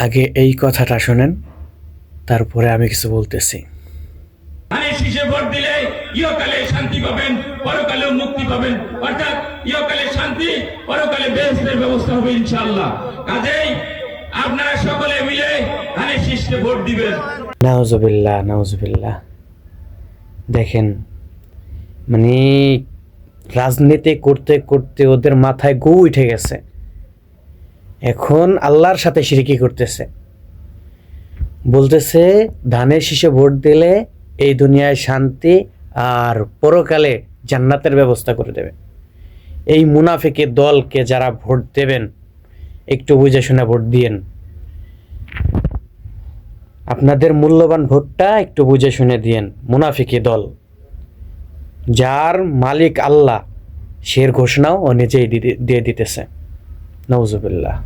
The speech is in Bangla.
আগে এই কথাটা শোনেন, তারপরে আমি কিছু বলতেছি। ধানের শীষে ভোট দিলে ইহকালে শান্তি পাবেন, পরকালে মুক্তি পাবেন, অর্থাৎ ইহকালে শান্তি, পরকালে বেহেশতের ব্যবস্থা হবে ইনশাআল্লাহ। কাজেই আপনারা সকলে মিলে ধানের শীষে ভোট দিবেন। নাউজুবিল্লাহ, নাউজুবিল্লাহ। দেখেন, মানে রাজনীতি করতে করতে ওদের মাথায় গু উঠে গেছে, এখন আল্লাহর সাথে শিরকি করতেছে। বলতেছে ধানের শীষে ভোট দিলে এই দুনিয়ায় শান্তি আর পরকালে জান্নাতের ব্যবস্থা করে দেবে। এই মুনাফিকের দলকে যারা ভোট দেবেন, একটু বুঝে শুনে ভোট দিয়েন। আপনাদের মূল্যবান ভোটটা একটু বুঝে শুনে দিয়েন। মুনাফিকি দল, যার মালিক আল্লাহ, সের ঘোষণাও ও নিজেই দিয়ে দিতেছে। নাউজুবিল্লাহ।